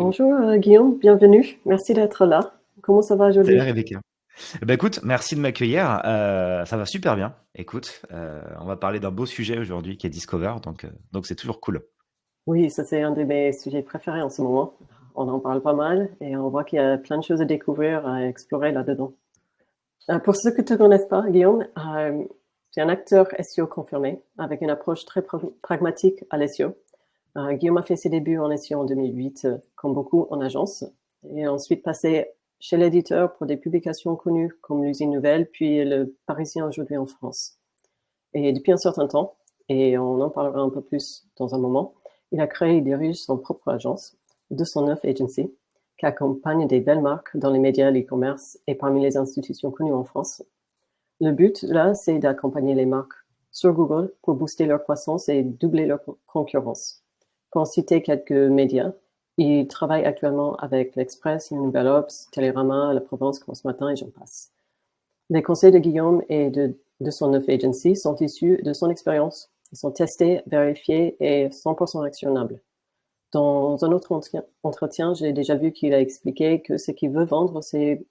Bonjour Guillaume, bienvenue. Merci d'être là. Comment ça va Salut aujourd'hui? Rebecca. Bah écoute, merci de m'accueillir. Ça va super bien. Écoute, on va parler d'un beau sujet aujourd'hui qui est Discover, donc c'est toujours cool. Oui, ça c'est un de mes sujets préférés en ce moment. On en parle pas mal et on voit qu'il y a plein de choses à découvrir, à explorer là-dedans. Pour ceux qui ne te connaissent pas, Guillaume, tu es un acteur SEO confirmé avec une approche très pragmatique à l'SEO. Guillaume a fait ses débuts en SEO en 2008, comme beaucoup en agence, et ensuite passé chez l'éditeur pour des publications connues comme l'Usine Nouvelle, puis le Parisien aujourd'hui en France. Et depuis un certain temps, et on en parlera un peu plus dans un moment, il a créé et dirige son propre agence, 209 Agency, qui accompagne des belles marques dans les médias, l'e-commerce et parmi les institutions connues en France. Le but, là, c'est d'accompagner les marques sur Google pour booster leur croissance et doubler leur concurrence. Pour citer quelques médias, il travaille actuellement avec l'Express, le Nouvel Obs, Télérama, La Provence, comme ce matin, et j'en passe. Les conseils de Guillaume et de son 9 agency sont issus de son expérience. Ils sont testés, vérifiés et 100% actionnables. Dans un autre entretien, j'ai déjà vu qu'il a expliqué que ce qu'il veut vendre, c'est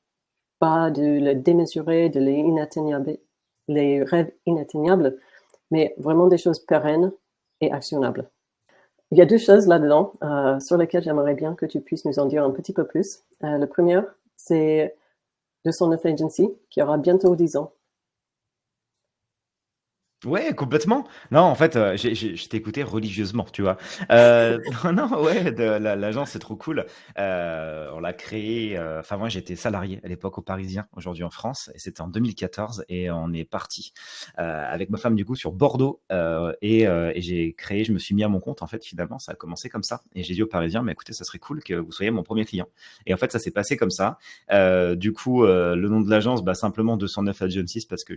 pas de le démesurer, de les rêves inatteignables, mais vraiment des choses pérennes et actionnables. Il y a deux choses là-dedans sur lesquelles j'aimerais bien que tu puisses nous en dire un petit peu plus. Le premier, c'est de son 9 agency qui aura bientôt 10 ans. Ouais, complètement. Non, en fait, je t'ai écouté religieusement, tu vois. Non, ouais, l'agence, c'est trop cool. On l'a créée. Enfin, moi, j'étais salarié à l'époque au Parisien, aujourd'hui en France, et c'était en 2014, et on est parti avec ma femme du coup sur Bordeaux, et j'ai créé. Je me suis mis à mon compte. En fait, finalement, ça a commencé comme ça. Et j'ai dit au Parisien, mais écoutez, ça serait cool que vous soyez mon premier client. Et en fait, ça s'est passé comme ça. Du coup, le nom de l'agence, bah simplement 209 Agencies parce que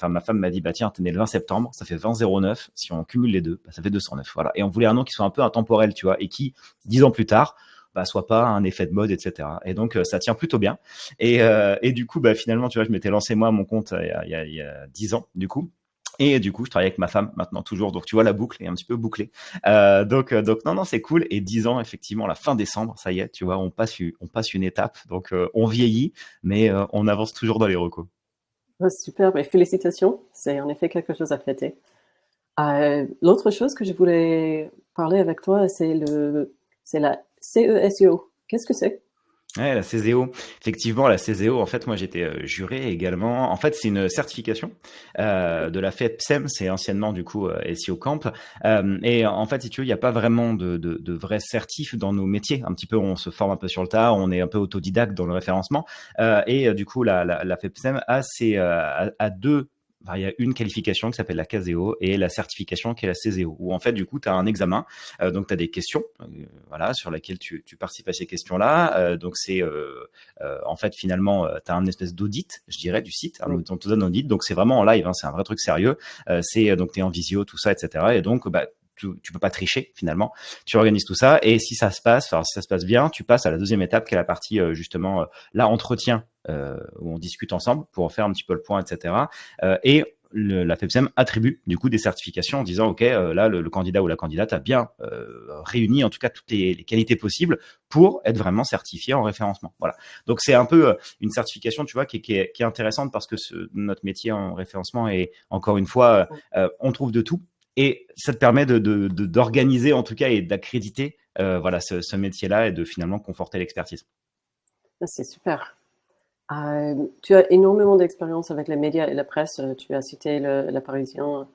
ma femme m'a dit, bah tiens, t'es né le 20 septembre, ça fait 2009. Si on cumule les deux, bah, ça fait 209. Voilà. Et on voulait un nom qui soit un peu intemporel, tu vois, et qui, 10 ans plus tard, bah, soit pas un effet de mode, etc. Et donc, ça tient plutôt bien. Et du coup, bah, finalement, tu vois, je m'étais lancé moi à mon compte il y a 10 ans, du coup. Et du coup, je travaille avec ma femme maintenant toujours. Donc, tu vois, la boucle est un petit peu bouclée. Donc non, c'est cool. Et 10 ans, effectivement, la fin décembre, ça y est, tu vois, on passe une étape. Donc, on vieillit, mais on avance toujours dans les recos. Oh, super, mais félicitations, c'est en effet quelque chose à fêter. L'autre chose que je voulais parler avec toi, c'est la CESEO. Qu'est-ce que c'est? Ouais, la CZO. Effectivement, la CZO, en fait, moi, j'étais juré également. En fait, c'est une certification de la FEPSEM, c'est anciennement, du coup, SEO Camp. Et en fait, si tu veux, il n'y a pas vraiment de vrais certifs dans nos métiers. Un petit peu, on se forme un peu sur le tas, on est un peu autodidacte dans le référencement. Du coup, la FEPSEM a deux. Enfin, il y a une qualification qui s'appelle la KZO et la certification qui est la CZO, où en fait, du coup, tu as un examen, donc tu as des questions, voilà, sur lesquelles tu participes à ces questions-là. Donc, en fait, finalement, tu as un espèce d'audit, je dirais, du site. Oui. On te donne un audit, donc c'est vraiment en live, hein, c'est un vrai truc sérieux. Donc, tu es en visio, tout ça, etc. Et donc, bah, tu peux pas tricher finalement. Tu organises tout ça et si ça se passe bien, tu passes à la deuxième étape qui est la partie justement là entretien où on discute ensemble pour en faire un petit peu le point, etc. Et la FEPSEM attribue du coup des certifications en disant ok là le candidat ou la candidate a bien réuni en tout cas toutes les qualités possibles pour être vraiment certifié en référencement. Voilà. Donc c'est un peu une certification, tu vois, qui est intéressante parce que notre métier en référencement est encore une fois on trouve de tout. Et ça te permet d'organiser en tout cas et d'accréditer voilà ce métier-là et de finalement conforter l'expertise. C'est super. Tu as énormément d'expérience avec les médias et la presse. Tu as cité le Parisien.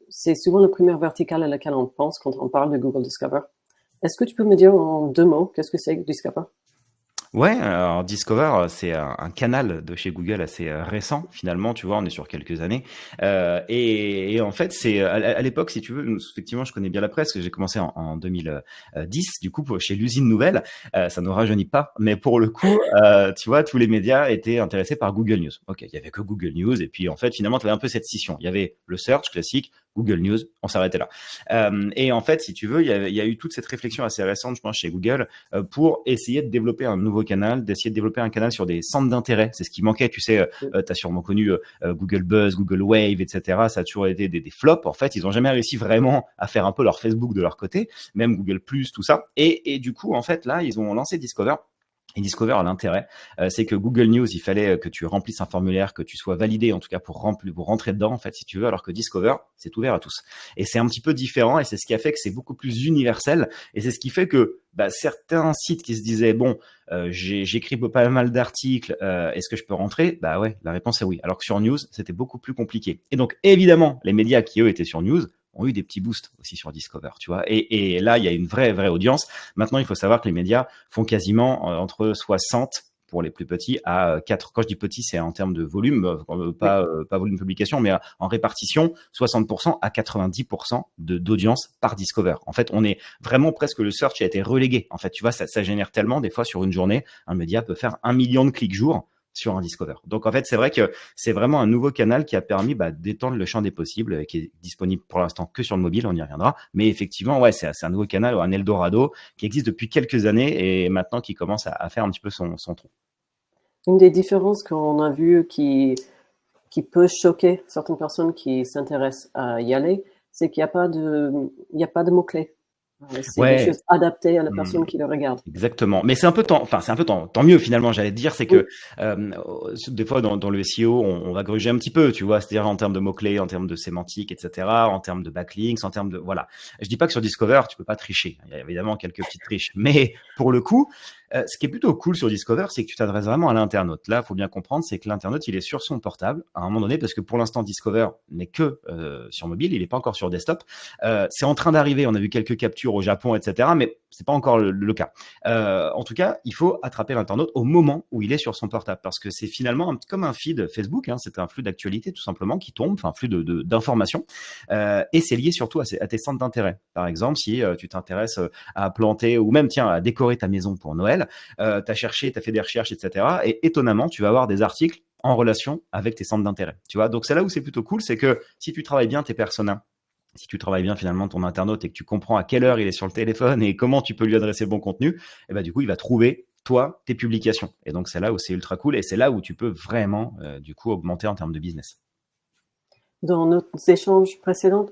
C'est souvent la première verticale à laquelle on pense quand on parle de Google Discover. Est-ce que tu peux me dire en deux mots qu'est-ce que c'est que Discover? Ouais, alors Discover, c'est un canal de chez Google assez récent finalement, tu vois, on est sur quelques années. Et en fait, c'est à l'époque, si tu veux, effectivement, je connais bien la presse, parce que j'ai commencé en 2010, du coup, chez l'usine Nouvelle. Ça ne rajeunit pas, mais pour le coup, tu vois, tous les médias étaient intéressés par Google News. Ok, il y avait que Google News, et puis en fait, finalement, tu avais un peu cette scission. Il y avait le search classique, Google News, on s'arrêtait là. Et en fait, si tu veux, il y a eu toute cette réflexion assez récente, je pense, chez Google, pour essayer de développer un nouveau canal, d'essayer de développer un canal sur des centres d'intérêt. C'est ce qui manquait, tu sais, tu as sûrement connu Google Buzz, Google Wave, etc. Ça a toujours été des flops. En fait, ils n'ont jamais réussi vraiment à faire un peu leur Facebook de leur côté, même Google Plus, tout ça. Et du coup, en fait, là, ils ont lancé Discover. Et Discover a l'intérêt, c'est que Google News, il fallait que tu remplisses un formulaire, que tu sois validé en tout cas pour rentrer dedans en fait si tu veux, alors que Discover, c'est ouvert à tous. Et c'est un petit peu différent et c'est ce qui a fait que c'est beaucoup plus universel et c'est ce qui fait que certains sites qui se disaient bon, j'écris pas mal d'articles, est-ce que je peux rentrer? Bah ouais, la réponse est oui. Alors que sur News, c'était beaucoup plus compliqué. Et donc évidemment, les médias qui eux étaient sur News ont eu des petits boosts aussi sur Discover, tu vois. Et là, il y a une vraie audience. Maintenant, il faut savoir que les médias font quasiment entre 60 pour les plus petits à 4. Quand je dis petit, c'est en termes de volume, pas volume de publication, mais en répartition, 60% à 90% d'audience par Discover. En fait, on est vraiment presque le search a été relégué. En fait, tu vois, ça génère tellement, des fois sur une journée, un média peut faire 1 million de clics jour sur un Discover. Donc en fait, c'est vrai que c'est vraiment un nouveau canal qui a permis d'étendre le champ des possibles, qui est disponible pour l'instant que sur le mobile, on y reviendra. Mais effectivement, ouais, c'est un nouveau canal, un Eldorado qui existe depuis quelques années et maintenant qui commence à faire un petit peu son trou. Une des différences qu'on a vues qui peut choquer certaines personnes qui s'intéressent à y aller, c'est qu'il n'y a pas de mots-clés. C'est des Ouais. choses adaptées à la Mmh. personne qui le regarde. Exactement. Mais c'est un peu tant mieux finalement, j'allais te dire, c'est Oui, que des fois dans le SEO, on va gruger un petit peu, tu vois, c'est-à-dire en termes de mots-clés, en termes de sémantique, etc., en termes de backlinks, en termes de voilà. Je dis pas que sur Discover, tu peux pas tricher. Il y a évidemment quelques petites triches, mais pour le coup, ce qui est plutôt cool sur Discover, c'est que tu t'adresses vraiment à l'internaute. Là, il faut bien comprendre, c'est que l'internaute, il est sur son portable à un moment donné, parce que pour l'instant, Discover n'est que sur mobile, il n'est pas encore sur desktop. C'est en train d'arriver. On a vu quelques captures au Japon, etc., mais c'est pas encore le cas. En tout cas, il faut attraper l'internaute au moment où il est sur son portable, parce que c'est finalement comme un feed Facebook, hein, c'est un flux d'actualité tout simplement qui tombe, enfin un flux d'informations, et c'est lié surtout à tes centres d'intérêt. Par exemple, si tu t'intéresses à planter ou même tiens à décorer ta maison pour Noël, tu as cherché, tu as fait des recherches, etc. Et étonnamment, tu vas avoir des articles en relation avec tes centres d'intérêt. Tu vois, donc c'est là où c'est plutôt cool, c'est que si tu travailles bien tes personas, si tu travailles bien finalement ton internaute et que tu comprends à quelle heure il est sur le téléphone et comment tu peux lui adresser le bon contenu, et du coup, il va trouver toi tes publications. Et donc c'est là où c'est ultra cool et c'est là où tu peux vraiment du coup augmenter en termes de business. dans nos échanges précédents,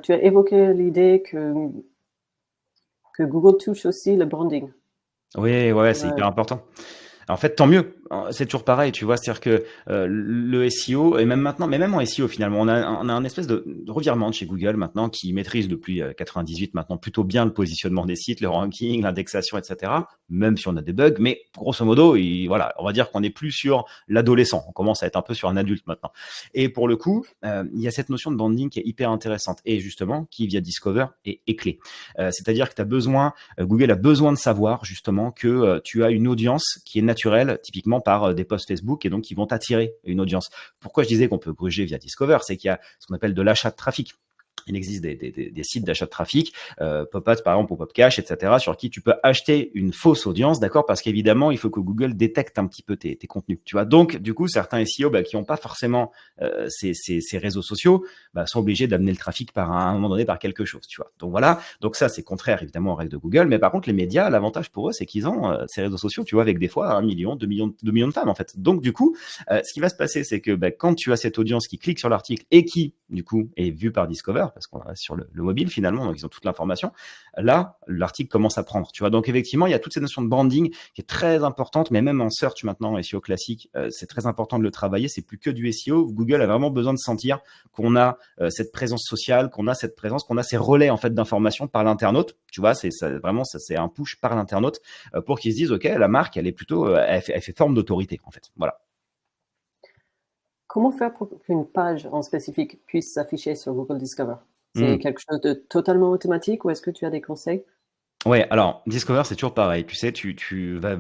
tu as évoqué l'idée que Google touche aussi le branding. Oui, ouais, c'est hyper Euh, important. En fait, tant mieux. C'est toujours pareil, tu vois. C'est-à-dire que le SEO, et même maintenant, mais même en SEO finalement, on a un espèce de revirement de chez Google maintenant qui maîtrise depuis 98 maintenant plutôt bien le positionnement des sites, le ranking, l'indexation, etc. Même si on a des bugs, mais grosso modo, voilà, on va dire qu'on n'est plus sur l'adolescent. On commence à être un peu sur un adulte maintenant. Et pour le coup, il y a cette notion de branding qui est hyper intéressante et justement qui via Discover est clé. C'est-à-dire que Google a besoin de savoir justement que tu as une audience qui est naturelle, typiquement par des posts Facebook, et donc qui vont attirer une audience. Pourquoi je disais qu'on peut gruger via Discover, c'est qu'il y a ce qu'on appelle de l'achat de trafic. Il existe des sites d'achat de trafic, Pop-Ads par exemple ou PopCash, etc., sur qui tu peux acheter une fausse audience, d'accord? Parce qu'évidemment, il faut que Google détecte un petit peu tes contenus, tu vois. Donc, du coup, certains SEO qui n'ont pas forcément ces réseaux sociaux sont obligés d'amener le trafic à un moment donné par quelque chose, tu vois. Donc voilà, donc ça c'est contraire évidemment aux règles de Google, mais par contre les médias, l'avantage pour eux c'est qu'ils ont ces réseaux sociaux, tu vois, avec des fois 1 million, 2 millions de fans en fait. Donc du coup, ce qui va se passer c'est que quand tu as cette audience qui clique sur l'article et qui du coup est vue par Discover, parce qu'on reste sur le mobile finalement, donc ils ont toute l'information, là l'article commence à prendre, tu vois. Donc effectivement il y a toute cette notion de branding qui est très importante, mais même en search maintenant, SEO classique, c'est très important de le travailler, c'est plus que du SEO. Google a vraiment besoin de sentir qu'on a cette présence sociale, qu'on a cette présence, qu'on a ces relais en fait d'informations par l'internaute. Tu vois, vraiment ça, c'est un push par l'internaute pour qu'ils se disent ok, la marque, elle est plutôt, elle fait forme d'autorité en fait. Voilà. Comment faire pour qu'une page en spécifique puisse s'afficher sur Google Discover? C'est Hmm. quelque chose de totalement automatique ou est-ce que tu as des conseils? Ouais, alors Discover, c'est toujours pareil. Tu sais, tu vas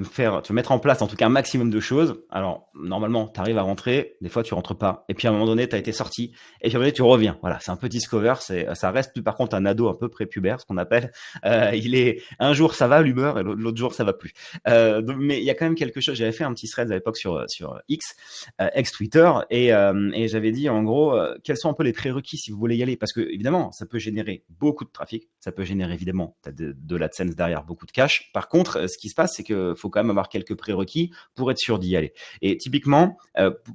mettre en place en tout cas un maximum de choses. Alors, normalement, tu arrives à rentrer, des fois tu rentres pas. Et puis à un moment donné, tu as été sorti, et puis à un moment donné, tu reviens. Voilà, c'est un peu Discover, ça reste par contre un ado un peu prépubère, ce qu'on appelle. Il est un jour ça va l'humeur et l'autre jour ça va plus. Mais il y a quand même quelque chose. J'avais fait un petit thread à l'époque sur X, ex-Twitter, et j'avais dit en gros quels sont un peu les prérequis si vous voulez y aller, parce que évidemment ça peut générer beaucoup de trafic, ça peut générer évidemment de l'AdSense derrière, beaucoup de cash. Par contre, ce qui se passe, c'est qu'il faut quand même avoir quelques prérequis pour être sûr d'y aller. Et typiquement,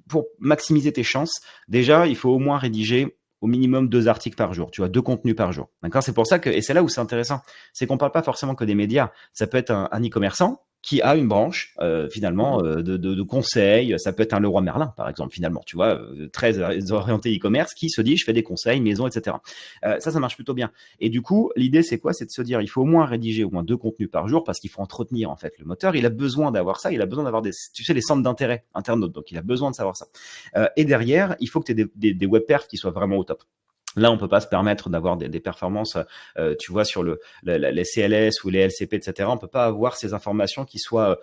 pour maximiser tes chances, déjà il faut au moins rédiger au minimum 2 articles par jour, tu vois, 2 contenus par jour. D'accord? C'est pour ça que, et c'est là où c'est intéressant, c'est qu'on parle pas forcément que des médias. Ça peut être un e-commerçant qui a une branche finalement de conseils. Ça peut être un Leroy Merlin, par exemple, finalement, tu vois, très orienté e-commerce, qui se dit je fais des conseils maison, etc. Ça marche plutôt bien. Et du coup, l'idée c'est quoi? C'est de se dire il faut au moins rédiger au moins 2 contenus par jour, parce qu'il faut entretenir en fait le moteur. Il a besoin d'avoir ça, il a besoin d'avoir tu sais, les centres d'intérêt internautes, donc il a besoin de savoir ça. Et derrière, il faut que tu aies des web perfs qui soient vraiment au top. Là, on peut pas se permettre d'avoir des performances, tu vois, sur les CLS ou les LCP, etc. On peut pas avoir ces informations qui soient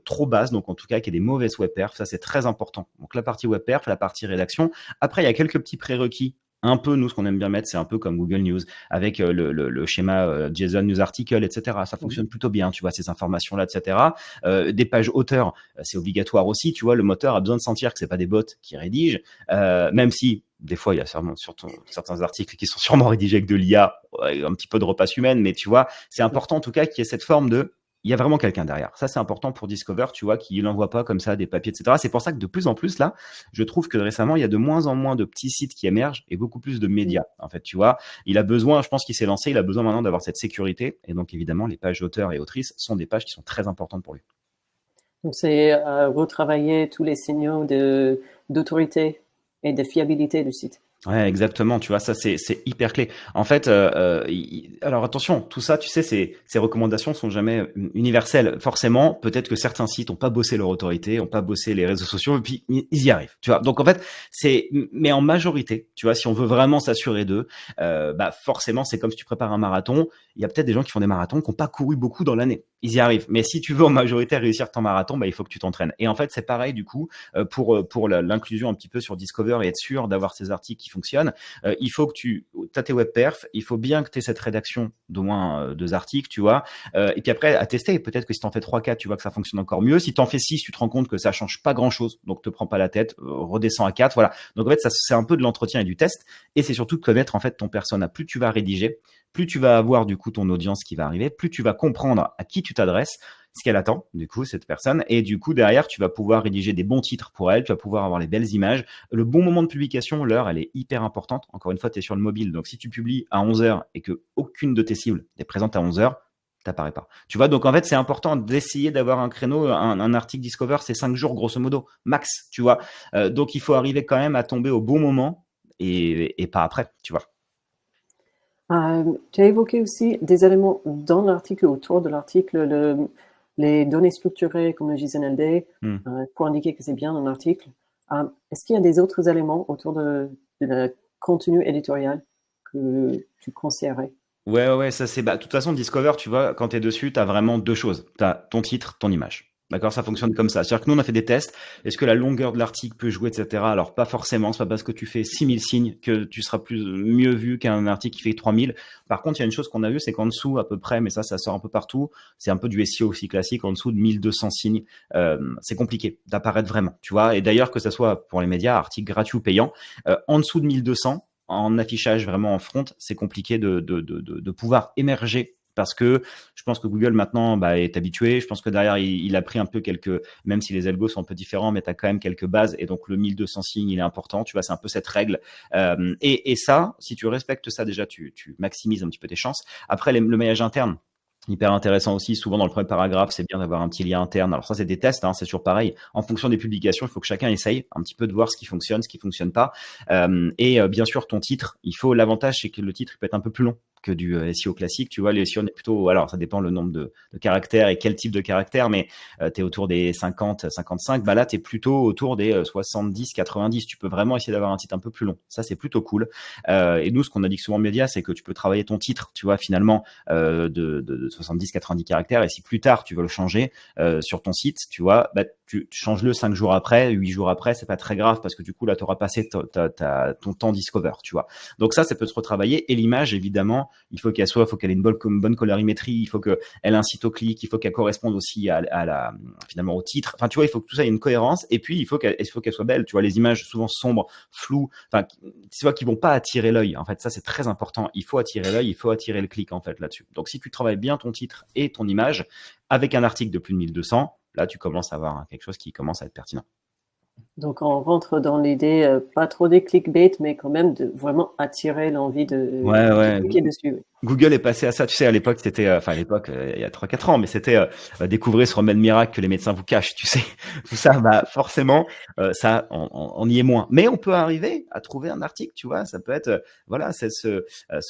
trop basses, donc en tout cas, qu'il y ait des mauvaises web perfs. Ça, c'est très important. Donc la partie web perf, la partie rédaction. Après, il y a quelques petits prérequis. Un peu, nous, ce qu'on aime bien mettre, c'est un peu comme Google News, avec le schéma JSON News Article, etc. Ça fonctionne plutôt bien, tu vois, ces informations-là, etc. Des pages auteurs, c'est obligatoire aussi, tu vois, le moteur a besoin de sentir que c'est pas des bots qui rédigent, même si des fois, il y a surtout certains articles qui sont sûrement rédigés avec de l'IA, un petit peu de repasse humaine, mais tu vois, c'est important en tout cas qu'il y ait cette forme il y a vraiment quelqu'un derrière. Ça, c'est important pour Discover, tu vois, qu'il n'envoie pas comme ça des papiers, etc. C'est pour ça que de plus en plus, là, je trouve que récemment, il y a de moins en moins de petits sites qui émergent et beaucoup plus de médias, en fait, tu vois. Il a besoin, je pense qu'il s'est lancé, il a besoin maintenant d'avoir cette sécurité. Et donc, évidemment, les pages d'auteurs et autrices sont des pages qui sont très importantes pour lui. Donc, c'est retravailler tous les signaux d'autorité et de fiabilité du site. Ouais, exactement. Tu vois, ça c'est hyper clé. En fait, alors attention, tout ça, tu sais, ces recommandations sont jamais universelles. Forcément, peut-être que certains sites ont pas bossé leur autorité, ont pas bossé les réseaux sociaux, et puis ils y arrivent. Tu vois. Donc en fait, mais en majorité, tu vois, si on veut vraiment s'assurer d'eux, bah forcément, c'est comme si tu prépares un marathon. Il y a peut-être des gens qui font des marathons qui n'ont pas couru beaucoup dans l'année. Ils y arrivent. Mais si tu veux en majorité réussir ton marathon, bah il faut que tu t'entraînes. Et en fait, c'est pareil du coup pour l'inclusion un petit peu sur Discover et être sûr d'avoir ces articles qui fonctionnent. Il faut que tu as tes web perfs, il faut bien que tu aies cette rédaction d'au moins 2 articles, tu vois. Et puis après, à tester, peut-être que si tu en fais 3-4, tu vois que ça fonctionne encore mieux. Si tu en fais 6, tu te rends compte que ça change pas grand-chose, donc te prends pas la tête, redescends à 4, voilà. Donc en fait, ça c'est un peu de l'entretien et du test, et c'est surtout de connaître en fait ton persona. Plus tu vas rédiger, plus tu vas avoir du coup ton audience qui va arriver, plus tu vas comprendre à qui tu t'adresses, ce qu'elle attend, du coup, cette personne. Et du coup, derrière, tu vas pouvoir rédiger des bons titres pour elle, tu vas pouvoir avoir les belles images. Le bon moment de publication, l'heure, elle est hyper importante. Encore une fois, tu es sur le mobile. Donc, si tu publies à 11h et que aucune de tes cibles n'est présente à 11h, t'apparaît pas. Tu vois, donc en fait, c'est important d'essayer d'avoir un créneau, un article Discover, c'est 5 jours, grosso modo, max, tu vois. Donc, il faut arriver quand même à tomber au bon moment et pas après, tu vois. Tu as évoqué aussi des éléments dans l'article, autour de l'article, les données structurées comme le JSON-LD, pour indiquer que c'est bien un article. Est-ce qu'il y a des autres éléments autour de le contenu éditorial que tu conseillerais? Ouais, ça c'est. Bah, de toute façon, Discover, tu vois, quand tu es dessus, tu as vraiment deux choses. Tu as ton titre, ton image. D'accord, ça fonctionne comme ça. C'est-à-dire que nous, on a fait des tests. Est-ce que la longueur de l'article peut jouer, etc. Alors, pas forcément. C'est pas parce que tu fais 6000 signes que tu seras mieux vu qu'un article qui fait 3000. Par contre, il y a une chose qu'on a vue, c'est qu'en dessous, à peu près, mais ça sort un peu partout. C'est un peu du SEO aussi classique. En dessous de 1200 signes, c'est compliqué d'apparaître vraiment. Tu vois. Et d'ailleurs, que ça soit pour les médias, articles gratuits ou payants, en dessous de 1200, en affichage vraiment en front, c'est compliqué de pouvoir émerger, parce que je pense que Google maintenant est habitué. Je pense que derrière, il a pris un peu même si les algos sont un peu différents, mais tu as quand même quelques bases. Et donc, le 1200 signes, il est important. Tu vois, c'est un peu cette règle. Et ça, si tu respectes ça, déjà, tu maximises un petit peu tes chances. Après, le maillage interne, hyper intéressant aussi. Souvent, dans le premier paragraphe, c'est bien d'avoir un petit lien interne. Alors ça, c'est des tests, hein, c'est toujours pareil. En fonction des publications, il faut que chacun essaye un petit peu de voir ce qui fonctionne pas. Et bien sûr, ton titre, l'avantage, c'est que le titre il peut être un peu plus long que du SEO classique. Tu vois, le SEO, on est plutôt, alors ça dépend le nombre de caractères et quel type de caractères, mais tu es autour des 50, 55. Bah là, tu es plutôt autour des 70, 90. Tu peux vraiment essayer d'avoir un titre un peu plus long. Ça, c'est plutôt cool. Et nous, ce qu'on a dit souvent en média, c'est que tu peux travailler ton titre, tu vois, finalement, de 70, 90 caractères. Et si plus tard, tu veux le changer sur ton site, tu vois, bah, tu changes-le 5 jours après, 8 jours après, c'est pas très grave parce que du coup, là, tu auras passé ton temps Discover, tu vois. Donc ça peut se retravailler. Et l'image, évidemment, faut qu'elle ait une bonne colorimétrie, il faut qu'elle incite au clic, il faut qu'elle corresponde aussi finalement au titre. Enfin, tu vois, il faut que tout ça ait une cohérence. Et puis, il faut qu'elle soit belle. Tu vois, les images souvent sombres, floues, enfin, tu vois, qui vont pas attirer l'œil. En fait, ça, c'est très important. Il faut attirer l'œil, il faut attirer le clic, en fait, là-dessus. Donc, si tu travailles bien ton titre et ton image avec un article de plus de 1200, là, tu commences à avoir quelque chose qui commence à être pertinent. Donc, on rentre dans l'idée, pas trop des clickbait, mais quand même de vraiment attirer l'envie de Ouais. cliquer dessus. Google est passé à ça, tu sais, à l'époque, c'était, il y a 3-4 ans, mais c'était découvrez ce remède miracle que les médecins vous cachent, tu sais. Tout ça, bah, forcément, ça, on y est moins. Mais on peut arriver à trouver un article, tu vois, ça peut être, voilà, c'est ce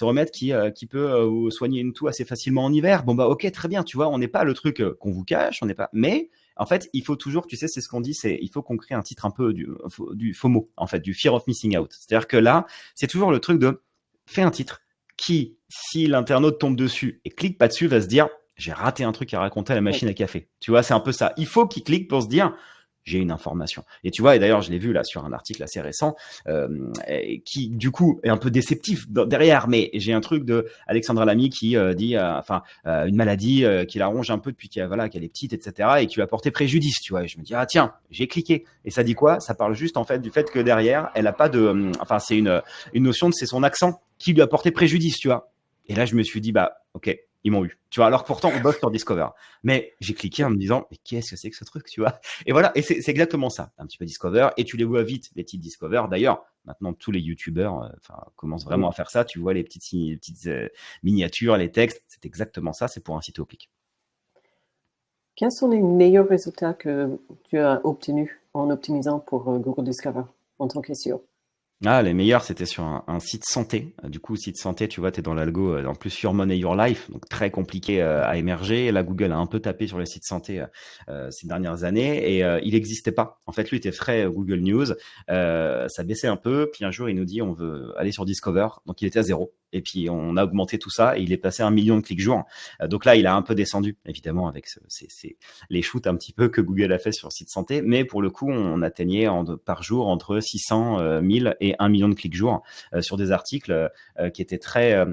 remède qui peut vous soigner une toux assez facilement en hiver. Bon, bah, ok, très bien, tu vois, on n'est pas le truc qu'on vous cache, on n'est pas, mais, en fait, il faut toujours, tu sais, c'est ce qu'on dit, il faut qu'on crée un titre un peu du FOMO, en fait, du fear of missing out. C'est-à-dire que là, c'est toujours le truc de, fais un titre qui, si l'internaute tombe dessus et clique pas dessus, va se dire j'ai raté un truc à raconter à la machine à café. Tu vois, c'est un peu ça. Il faut qu'il clique pour se dire j'ai une information. Et tu vois, et d'ailleurs, je l'ai vu là sur un article assez récent qui, du coup, est un peu déceptif derrière. Mais j'ai un truc de Alexandra Lamy qui dit, une maladie qui la ronge un peu depuis qu'elle est petite, etc. et qui lui a porté préjudice. Tu vois, et je me dis tiens, j'ai cliqué. Et ça dit quoi? Ça parle juste en fait du fait que derrière, elle a pas de, c'est une notion de c'est son accent qui lui a porté préjudice, tu vois. Et là, je me suis dit ok, ils m'ont eu. Tu vois, alors pourtant, on bosse sur Discover. Mais j'ai cliqué en me disant, mais qu'est-ce que c'est que ce truc, tu vois? Et voilà, et c'est exactement ça, un petit peu Discover. Et tu les vois vite, les titres Discover. D'ailleurs, maintenant, tous les youtubeurs commencent vraiment à faire ça. Tu vois les petites miniatures, les textes. C'est exactement ça, c'est pour inciter au clic. Quels sont les meilleurs résultats que tu as obtenus en optimisant pour Google Discover en tant que SEO? Les meilleurs, c'était sur un site santé. Du coup, site santé, tu vois, tu es dans l'algo, en plus Your Money, Your Life, donc très compliqué à émerger. Et là, Google a un peu tapé sur les sites santé ces dernières années et il n'existait pas. En fait, lui était frais Google News. Ça baissait un peu. Puis un jour, il nous dit on veut aller sur Discover. Donc, il était à 0. Et puis, on a augmenté tout ça et il est passé à 1 million de clics jour. Donc là, il a un peu descendu, évidemment, avec les shoots un petit peu que Google a fait sur le site santé. Mais pour le coup, on atteignait par jour entre 600 000 et 1 million de clics jour sur des articles qui étaient très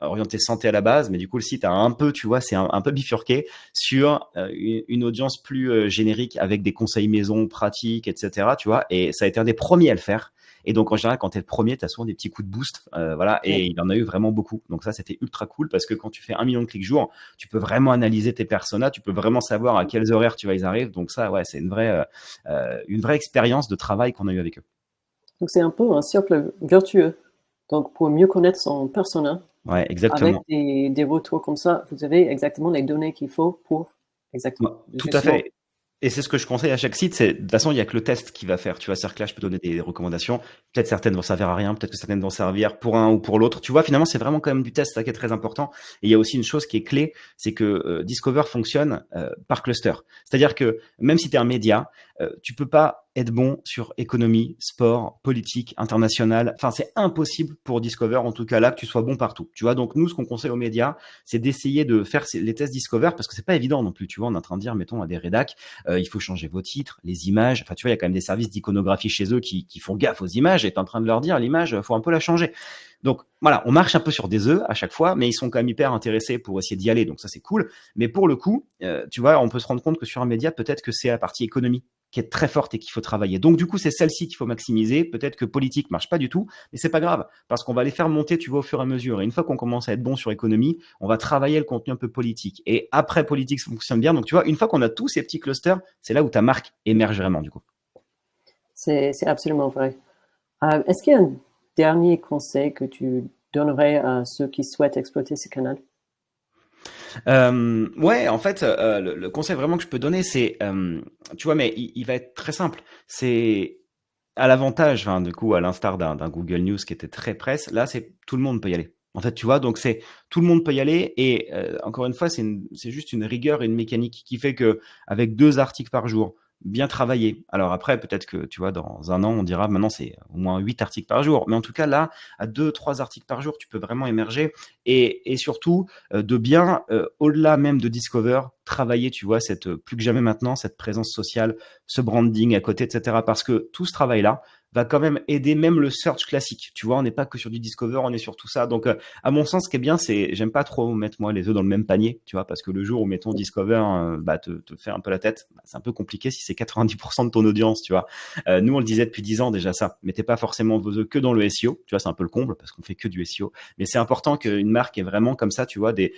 orienté santé à la base, mais du coup le site a un peu, tu vois, c'est un peu bifurqué sur une audience plus générique avec des conseils maison pratiques, etc. Tu vois, et ça a été un des premiers à le faire. Et donc en général, quand t'es le premier, t'as souvent des petits coups de boost, voilà. Et il en a eu vraiment beaucoup. Donc ça, c'était ultra cool parce que quand tu fais 1 million de clics jour, tu peux vraiment analyser tes personas, tu peux vraiment savoir à quels horaires tu vois ils arrivent. Donc ça, ouais, c'est une vraie expérience de travail qu'on a eu avec eux. Donc, c'est un peu un cercle vertueux. Donc, pour mieux connaître son persona, Ouais, avec exactement. des retours comme ça, vous avez exactement les données qu'il faut pour exactement. Tout à fait. Et c'est ce que je conseille à chaque site, c'est de toute façon, il n'y a que le test qui va faire. Tu vois, c'est-à-dire que là, je peux donner des recommandations. Peut-être certaines vont servir à rien, peut-être que certaines vont servir pour un ou pour l'autre. Tu vois, finalement, c'est vraiment quand même du test, ça qui est très important. Et il y a aussi une chose qui est clé, c'est que Discover fonctionne par cluster. C'est-à-dire que même si tu es un média, tu peux pas être bon sur économie, sport, politique, international. Enfin, c'est impossible pour Discover, en tout cas là, que tu sois bon partout. Tu vois, donc nous, ce qu'on conseille aux médias, c'est d'essayer de faire les tests Discover parce que c'est pas évident non plus. Tu vois, on est en train de dire, mettons, à des rédacs, il faut changer vos titres, les images. Enfin, tu vois, il y a quand même des services d'iconographie chez eux qui font gaffe aux images et tu es en train de leur dire, l'image, faut un peu la changer. Donc voilà, on marche un peu sur des œufs à chaque fois, mais ils sont quand même hyper intéressés pour essayer d'y aller. Donc ça, c'est cool. Mais pour le coup, tu vois, on peut se rendre compte que sur un média, peut-être que c'est la partie économie qui est très forte et qu'il faut travailler. Donc du coup, c'est celle-ci qu'il faut maximiser. Peut-être que politique marche pas du tout, mais c'est pas grave parce qu'on va les faire monter, tu vois, au fur et à mesure. Et une fois qu'on commence à être bon sur économie, on va travailler le contenu un peu politique. Et après politique, ça fonctionne bien. Donc tu vois, une fois qu'on a tous ces petits clusters, c'est là où ta marque émerge vraiment du coup. C'est absolument vrai. Est-ce qu'il y a un dernier conseil que tu donnerais à ceux qui souhaitent exploiter ce canal? Ouais, en fait, le conseil vraiment que je peux donner, c'est, tu vois, mais il va être très simple. C'est à l'avantage, du coup, à l'instar d'un Google News qui était très presse, là, c'est tout le monde peut y aller. En fait, tu vois, donc tout le monde peut y aller et encore une fois, c'est juste une rigueur et une mécanique qui fait que avec 2 articles par jour, bien travaillé. Alors après, peut-être que, tu vois, dans un an, on dira maintenant c'est au moins 8 articles par jour. Mais en tout cas, là, à 2, 3 articles par jour, tu peux vraiment émerger et surtout de bien, au-delà même de Discover, travailler, tu vois, plus que jamais maintenant, cette présence sociale, ce branding à côté, etc. Parce que tout ce travail-là va quand même aider même le search classique. Tu vois, on n'est pas que sur du Discover, on est sur tout ça. Donc, à mon sens, ce qui est bien, j'aime pas trop mettre moi les œufs dans le même panier, tu vois, parce que le jour où mettons Discover, te fait un peu la tête, c'est un peu compliqué si c'est 90% de ton audience, tu vois. Nous, on le disait depuis 10 ans déjà ça. Mettez pas forcément vos œufs que dans le SEO, tu vois, c'est un peu le comble parce qu'on fait que du SEO. Mais c'est important qu'une marque ait vraiment comme ça, tu vois, et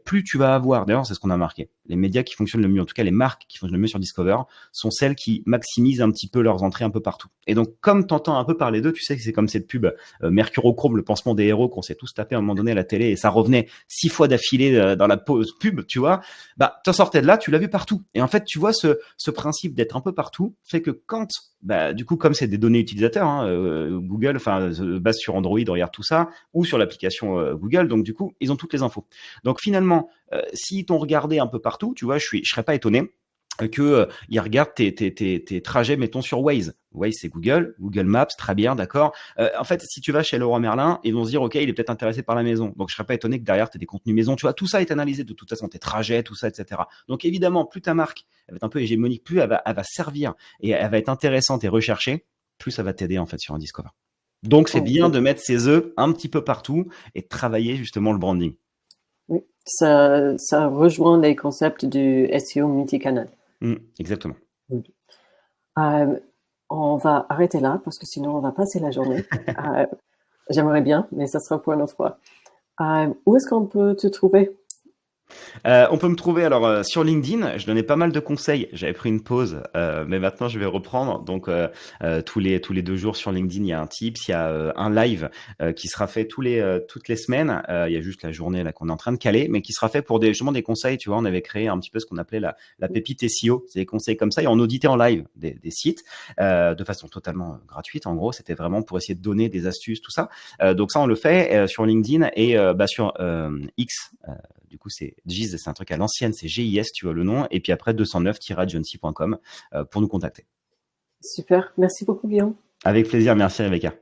plus tu vas avoir, d'ailleurs, c'est ce qu'on a marqué. Les médias qui fonctionnent le mieux, en tout cas les marques qui fonctionnent le mieux sur Discover, sont celles qui maximisent un petit peu leurs entrées un peu partout. Et donc, comme t'entends un peu parler d'eux, tu sais que c'est comme cette pub Mercurochrome, le pansement des héros qu'on s'est tous tapé à un moment donné à la télé et ça revenait 6 fois d'affilée dans la pause pub, tu vois. Bah, t'en sortais de là, tu l'as vu partout. Et en fait, tu vois, ce principe d'être un peu partout fait que quand, bah, du coup, comme c'est des données utilisateurs, hein, Google, enfin, base sur Android, regarde tout ça, ou sur l'application Google, donc du coup, ils ont toutes les infos. Donc finalement, s'ils t'ont regardé un peu partout, tu vois, je serais pas étonné que ils regardent tes trajets, mettons sur Waze. Waze, c'est Google Maps, très bien, d'accord. En fait, si tu vas chez Leroy Merlin, ils vont se dire, ok, il est peut-être intéressé par la maison. Donc, je serais pas étonné que derrière, tu aies des contenus maison. Tu vois, tout ça est analysé de toute façon, tes trajets, tout ça, etc. Donc, évidemment, plus ta marque elle va être un peu hégémonique, plus elle va servir et elle va être intéressante et recherchée, plus ça va t'aider en fait sur un Discover. Donc, c'est bien Ok. de mettre ses œufs un petit peu partout et de travailler justement le branding. Oui. Ça rejoint les concepts du SEO multicanal. Exactement. Oui. Euh, on va arrêter là parce que sinon on va passer la journée. Euh, J'aimerais bien, mais ça sera pour une autre fois. Où est-ce qu'on peut te trouver? On peut me trouver alors sur LinkedIn. Je donnais pas mal de conseils. J'avais pris une pause, mais maintenant je vais reprendre. Donc tous les 2 jours sur LinkedIn, il y a un tips, il y a un live qui sera fait toutes les semaines. Il y a juste la journée là qu'on est en train de caler, mais qui sera fait pour justement des conseils. Tu vois, on avait créé un petit peu ce qu'on appelait la pépite SEO. C'est des conseils comme ça et on auditait en live des sites de façon totalement gratuite. En gros, c'était vraiment pour essayer de donner des astuces, tout ça. Donc ça, on le fait sur LinkedIn et sur X. Du coup, c'est Giz, c'est un truc à l'ancienne, c'est GIS, tu vois le nom. Et puis après, 209-agency.com pour nous contacter. Super. Merci beaucoup, Guillaume. Avec plaisir, merci Rebecca.